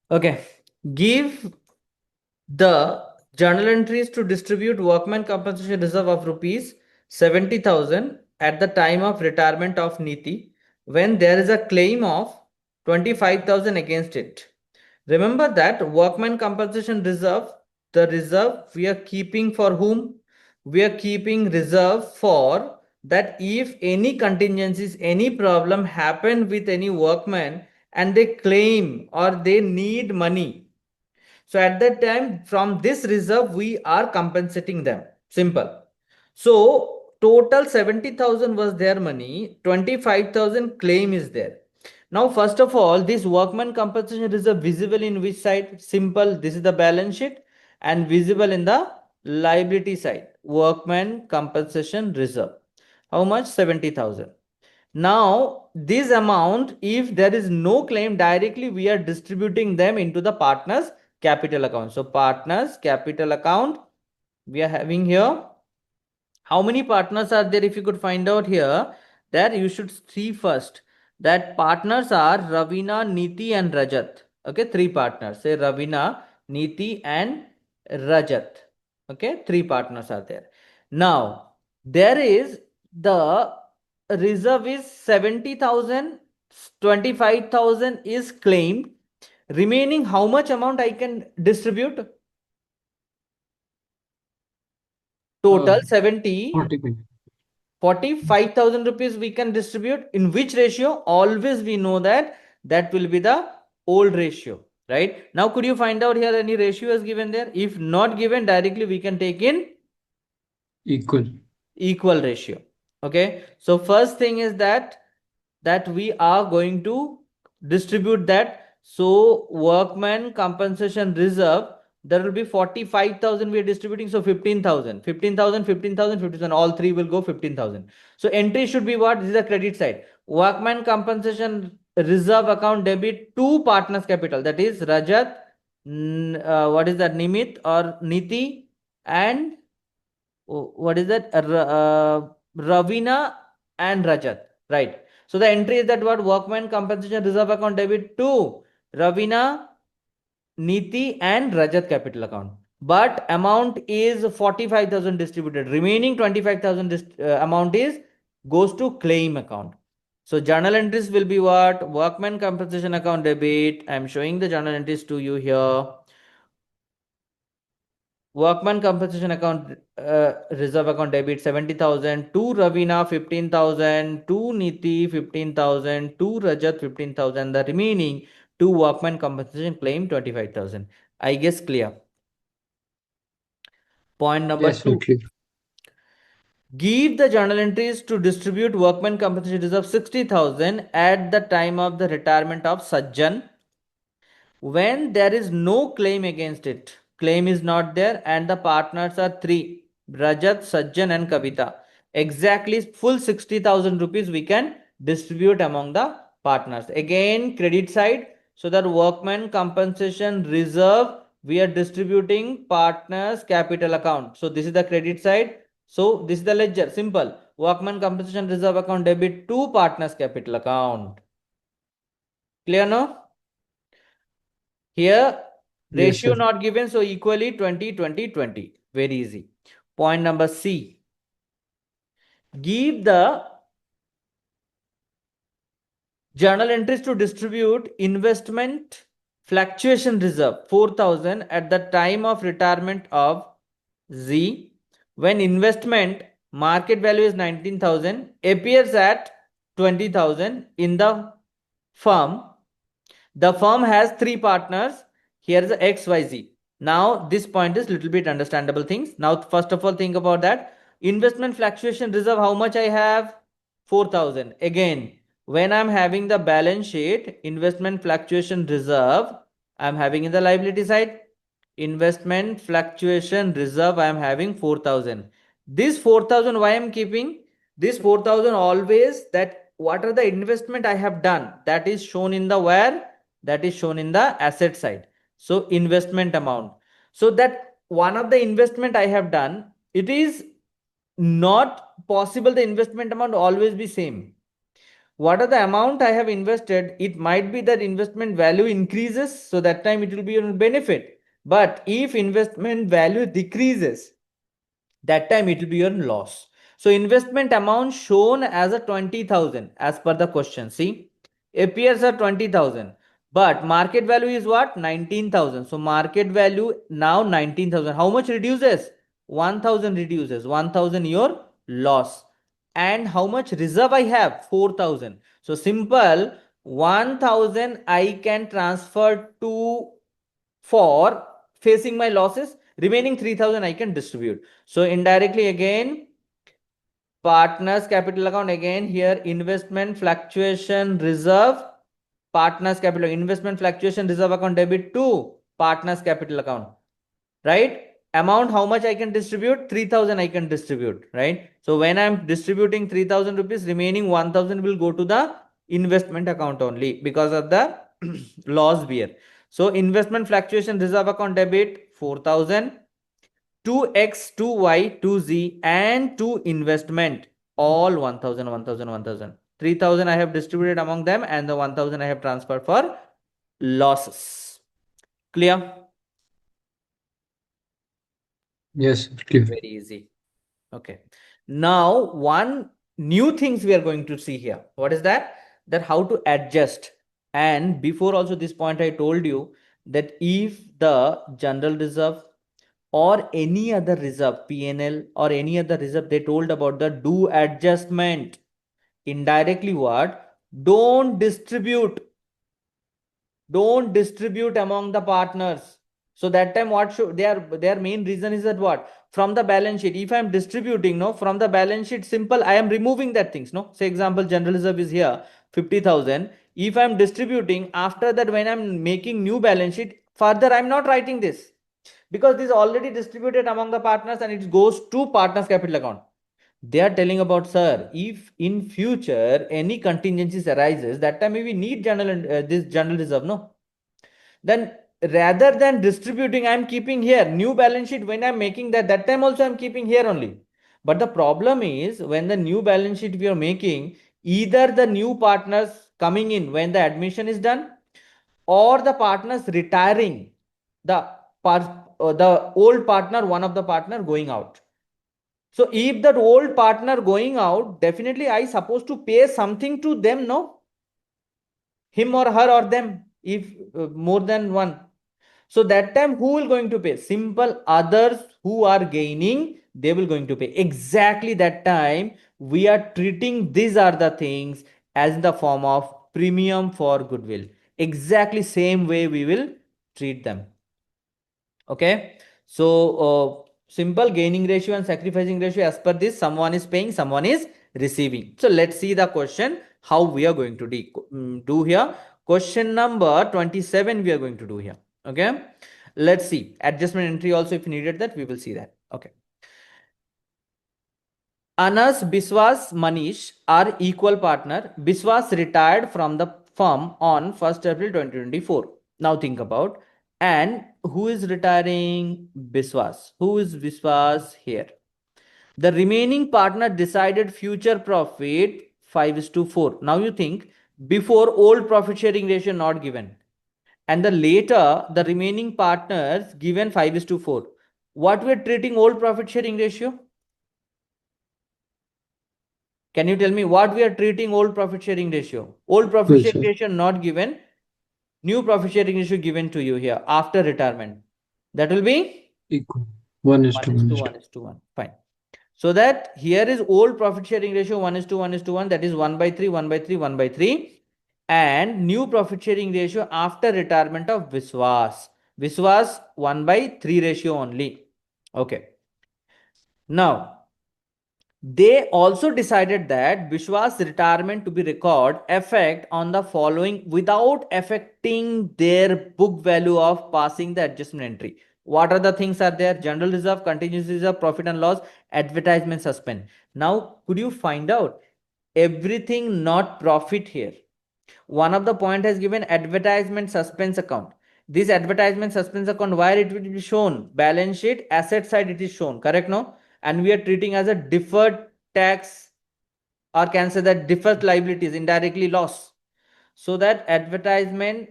Okay. Give the journal entries to distribute workman compensation reserve of rupees 70,000 at the time of retirement of Niti when there is a claim of 25,000 against it. Remember that workman compensation reserve, the reserve we are keeping for whom? We are keeping reserve for that if any contingencies, any problem happen with any workman and they claim or they need money, so at that time, from this reserve, we are compensating them. Simple. So total 70,000 was their money, 25,000 claim is there. Now, first of all, this workman compensation reserve visible in which side? Simple. This is the balance sheet and visible in the liability side. Workman compensation reserve. How much? 70,000. Now, this amount, if there is no claim, directly we are distributing them into the partners capital account. So, partners capital account, we are having here. How many partners are there? If you could find out here, that you should see first that partners are Ravina, Niti, and Rajat. Okay, three partners. Say Ravina, Niti, and Rajat. Okay, three partners are there. Now, there is the reserve is 70,000, 25,000 is claimed. Remaining, how much amount I can distribute? Total 70. 45,000 rupees we can distribute. In which ratio? Always we know that that will be the old ratio, right? Now, could you find out here any ratio is given there? If not given, directly we can take in equal ratio. Okay. So first thing is that we are going to distribute that. So workman compensation reserve, there will be 45,000 we are distributing. So 15,000, 15,000, 15,000, 15,000, all three will go 15,000. So entry should be what? This is the credit side. Workman compensation reserve account debit to partners capital. That is Rajat, what is that? Nimit or Niti, and what is that? Ravina and Rajat, right? So the entry is that what? Workman compensation reserve account debit to Ravina, Niti, and Rajat capital account. But amount is 45,000 distributed. Remaining 25,000 amount is goes to claim account. So journal entries will be what? Workman compensation account debit. I am showing the journal entries to you here. Workman compensation account reserve account debit 70,000, to Ravina 15,000, to Niti 15,000, to Rajat 15,000. The remaining to workman compensation claim 25,000. I guess clear. Point number two. Give the journal entries to distribute workman compensation reserve 60,000 at the time of the retirement of Sajjan when there is no claim against it. Claim is not there and the partners are three: Rajat, Sajjan, and Kavita. Exactly full 60,000 rupees we can distribute among the partners. Again, credit side. So that workman compensation reserve we are distributing partners capital account. So this is the credit side. So this is the ledger. Simple. Workman compensation reserve account debit to partners capital account. Clear now? Here, ratio not given, so equally 20, 20, 20. Very easy. Point number C. Give the journal entries to distribute investment fluctuation reserve 4,000 at the time of retirement of Z when investment market value is 19,000 appears at 20,000 in the firm. The firm has three partners. Here is XYZ. Now, this point is little bit understandable things. Now, first of all, think about that. Investment fluctuation reserve, how much I have? 4,000. Again, when I'm having the balance sheet, investment fluctuation reserve, I'm having in the liability side. Investment fluctuation reserve, I am having 4,000. This 4,000, why I'm keeping? This 4,000 always that what are the investment I have done? That is shown in the where? That is shown in the asset side. So investment amount. So that one of the investment I have done, it is not possible the investment amount always be same. what are the amount I have invested? It might be that investment value increases, so that time it will be a benefit. But if investment value decreases, that time it will be your loss. So investment amount shown as a 20,000 as per the question. See, appears at 20,000, but market value is what? 19,000. So market value now 19,000. How much reduces? 1,000 reduces. 1,000 your loss. And how much reserve I have? 4,000. So simple, 1,000 I can transfer to for facing my losses. Remaining 3,000 I can distribute. So indirectly again, partners capital account, again here investment fluctuation reserve, partners capital, investment fluctuation reserve account debit to partners capital account, right? Amount how much I can distribute? 3,000 I can distribute, right? So when I'm distributing 3,000 rupees, remaining 1,000 will go to the investment account only because of the loss beer. So investment fluctuation reserve account debit 4,000, 2x, 2y, 2z, and 2 investment, all 1,000, 1,000, 1,000. 3,000 I have distributed among them, and the 1,000 I have transferred for losses. Clear? Yes, clear. Very easy. Okay. Now, one new things we are going to see here. What is that? That how to adjust. And before also this point, I told you that if the general reserve or any other reserve, PNL or any other reserve, they told about the do adjustment. Indirectly what? Don't distribute among the partners. So that time what should their main reason is that what? From the balance sheet, if I am distributing, no, from the balance sheet, simple, I am removing that things, no. Say example, general reserve is here 50,000. If I am distributing, after that when I am making new balance sheet, further I am not writing this, because this is already distributed among the partners and it goes to partners capital account. They are telling about, sir, if in future any contingencies arises, that time we need general this general reserve, no. Then rather than distributing, I am keeping here new balance sheet. When I am making that time also I am keeping here only. But the problem is, when the new balance sheet we are making, either the new partners coming in when the admission is done, or the partners retiring, the the old partner, one of the partner going out. So if that old partner going out, definitely I supposed to pay something to them, no? Him or her or them, if more than one. So that time who will going to pay? Simple, others who are gaining, they will going to pay. Exactly that time we are treating these are the things as in the form of premium for goodwill. Exactly same way we will treat them. Okay. So simple, gaining ratio and sacrificing ratio, as per this, someone is paying, someone is receiving. So let's see the question how we are going to do here. Question number 27 we are going to do here. Okay. Let's see adjustment entry also, if needed, that we will see that. Okay. Anas, Biswas, Manish are equal partner. Biswas retired from the firm on 1st April 2024. Now think about, and who is retiring? Biswas. Who is Biswas here? The remaining partner decided future profit 5 is to 4. Now you think, before old profit sharing ratio not given, and the later the remaining partners given 5 is to 4. What we are treating old profit sharing ratio? Can you tell me what we are treating old profit sharing ratio? Old profit Well, sharing sir. ratio not given, new profit sharing ratio given to you here after retirement. That will be Equal. 1 is 1 to is 1 to is to. 1 is to 1. Fine. So that here is old profit sharing ratio 1 is to 1 is to 1, that is 1 by 3, 1 by 3, 1 by 3. And new profit sharing ratio after retirement of Viswas. Viswas 1 by 3 ratio only. Okay. Now, they also decided that Bishwa's retirement to be record effect on the following without affecting their book value of passing the adjustment entry. What are the things are there? General reserve, contingency reserve, profit and loss, advertisement suspend. Now, could you find out everything not profit here? One of the point has given advertisement suspense account. This advertisement suspense account, where it will be shown? Balance sheet, asset side it is shown, correct? No? And we are treating as a deferred tax or can say that deferred liabilities, indirectly loss. So that advertisement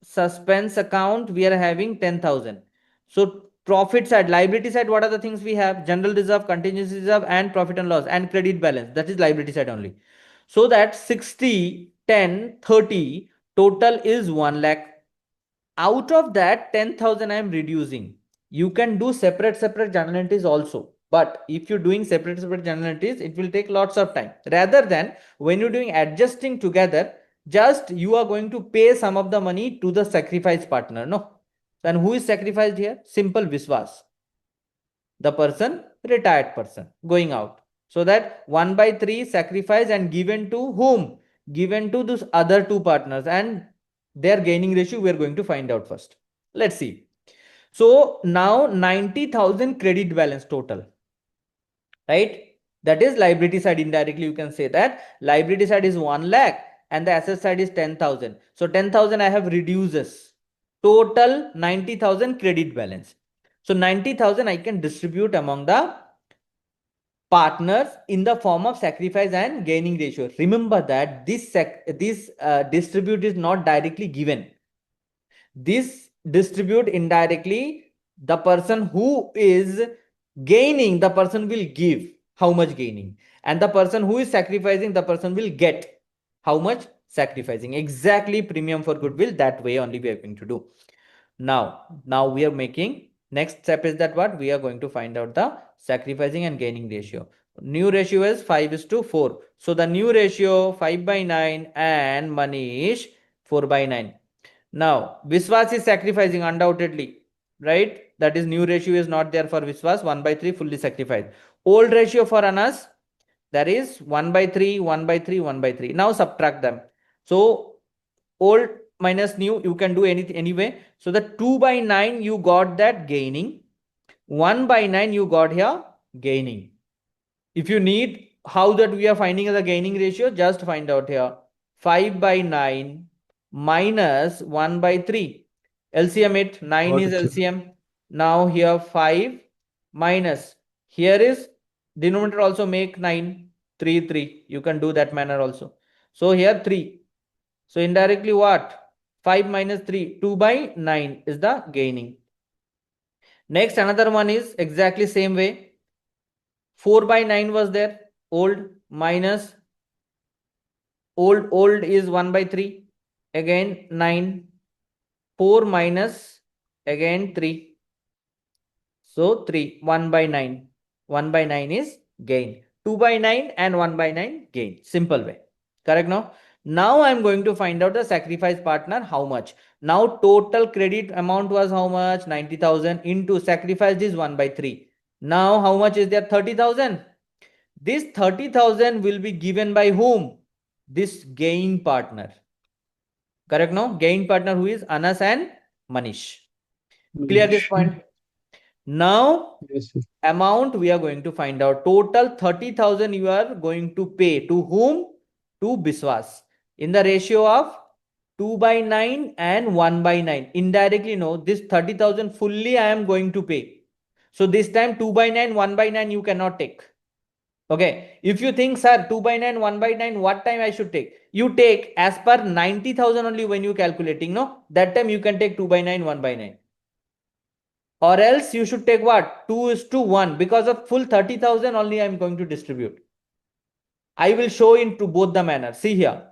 suspense account, we are having 10,000. So profit side, liability side, what are the things we have? General reserve, contingency reserve, and profit and loss, and credit balance. That is liability side only. So that 60, 10, 30, total is 1 lakh. Out of that 10,000 I am reducing. You can do separate journal entries also. But if you're doing separate journal entries, it will take lots of time. Rather than when you're doing adjusting together, just you are going to pay some of the money to the sacrifice partner. No. Then who is sacrificed here? Simple Viswas. The person, retired person, going out. So that 1 by 3 sacrifice and given to whom? Given to those other two partners, and their gaining ratio we are going to find out first. Let's see. So now 90,000 credit balance total, right? That is liability side. Indirectly you can say that liability side is 1 lakh and the asset side is 10,000. So 10,000 I have reduces. Total 90,000 credit balance. So 90,000 I can distribute among the partners in the form of sacrifice and gaining ratio. Remember that this distribute is not directly given. This distribute indirectly. The person who is gaining, the person will give how much gaining, and the person who is sacrificing, the person will get how much sacrificing. Exactly, premium for goodwill. That way only we are going to do. Now we are making, next step is that what we are going to find out the sacrificing and gaining ratio. New ratio is 5:4. So the new ratio 5 by 9 and Manish 4 by 9. Now Viswas is sacrificing undoubtedly, right? That is new ratio is not there for Viswas. 1 by 3 fully sacrificed. Old ratio for Anas, that is 1 by 3, 1 by 3, 1 by 3. Now subtract them. So old minus new, you can do anything anyway. So the 2 by 9 you got that gaining, 1 by 9 you got here gaining. If you need how that we are finding the gaining ratio, just find out here. 5 by 9 minus 1 by 3. LCM it, 9 Got is it, sir. LCM. Now here 5 minus, here is denominator also make 9, 3, 3. You can do that manner also. So here 3. So indirectly what? 5 minus 3, 2 by 9 is the gaining. Next another one is exactly same way. 4 by 9 was there, old minus old is 1 by 3, again 9, 4 minus again 3. So 3, 1 by 9. 1 by 9 is gain. 2 by 9 and 1 by 9 gain. Simple way. Correct now? Now I'm going to find out the sacrifice partner how much. Now total credit amount was how much? 90,000 into sacrifice is 1 by 3. Now how much is there? 30,000. This 30,000 will be given by whom? This gain partner. Correct now? Gain partner who is Anas and Manish. Clear this Manish. point? Now Yes, sir. amount we are going to find out. Total 30,000 you are going to pay to whom? To Biswas in the ratio of 2 by 9 and 1 by 9. Indirectly no, this 30,000 fully I am going to pay. So this time 2 by 9, 1 by 9 you cannot take. Okay, if you think sir 2 by 9, 1 by 9, what time I should take? You take as per 90,000 only when you calculating, no? That time you can take 2 by 9, 1 by 9. Or else you should take what? 2:1, because of full 30,000 only I am going to distribute. I will show into both the manner. See here.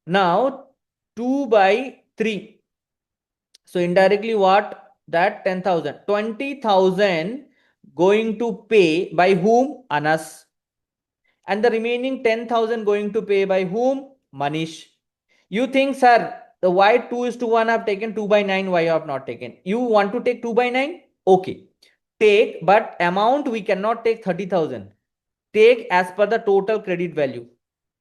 Now 2 by 3. So indirectly what? That 10,000. 20,000 going to pay by whom? Anas. And the remaining 10,000 going to pay by whom? Manish. You think, sir, the why 2:1 have taken 2 by 9, why you have not taken? You want to take 2 by 9? Okay. Take, but amount we cannot take 30,000. Take as per the total credit value.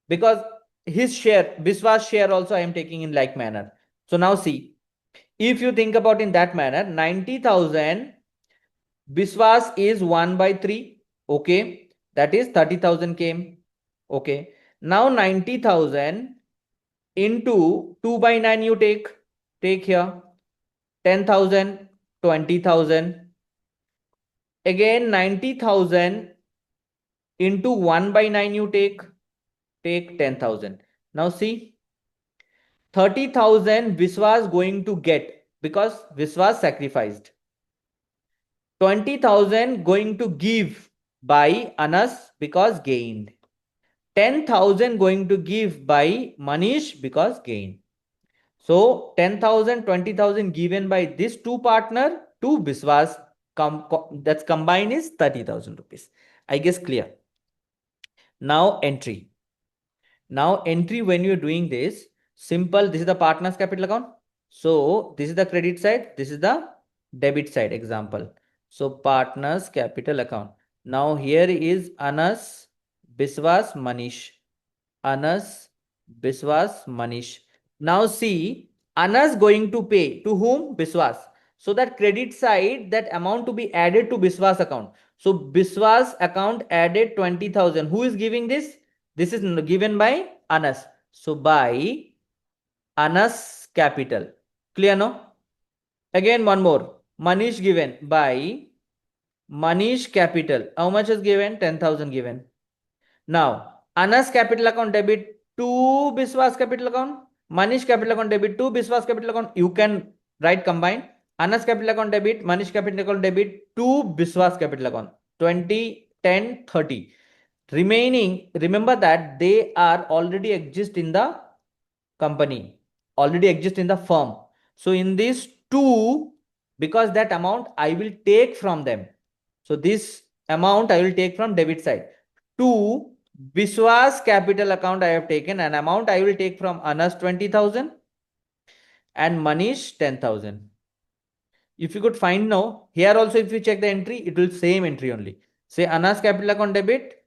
Because his share, Biswas share also I am taking in like manner. So now see, if you think about in that manner, 90,000, Biswas is 1 by 3. Okay. That is 30,000 came. Okay. Now 90,000 into 2 by 9 you take here 10,000, 20,000. Again 90,000 into 1 by 9 you take take 10,000. Now see, 30,000 Viswas going to get because Viswas sacrificed. 20,000 going to give by Anas because gained. 10,000 going to give by Manish because gained. So 10,000, 20,000 given by this two partner to Biswas, that's combined is 30,000 rupees. I guess clear. Now entry. Now entry, when you're doing this, simple, this is the partner's capital account. So this is the credit side, this is the debit side example. So partner's capital account. Now here is Anas, Biswas, Manish. Anas, Biswas, Manish. Now see, Anas going to pay to whom? Biswas. So that credit side, that amount to be added to Biswas account. So Biswas account added 20,000. Who is giving this? This is given by Anas. So by Anas capital. Clear no? Again one more. Manish given by Manish capital. How much is given? 10,000 given. Now, Anas capital account debit to Biswas capital account. Manish capital account debit to Biswas capital account. You can write combine. Anas capital account debit, Manish capital account debit to Biswas capital account. 20, 10, 30. Remaining, remember that they are already exist in the company, already exist in the firm. So in these two, because that amount I will take from them. So this amount I will take from debit side. To Biswas capital account I have taken an amount I will take from Anas 20,000 and Manish 10,000. If you could find now, here also if you check the entry, it will same entry only. Say Anas capital account debit,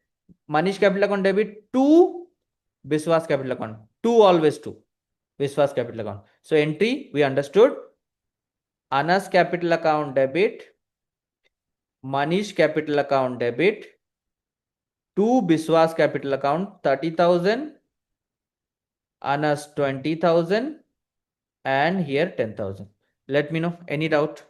Manish capital account debit to Biswas capital account. Two always two. Biswas capital account. So entry we understood. Anas capital account debit, Manish capital account debit to Biswas capital account 30,000, Anas 20,000 and here 10,000. Let me know any doubt.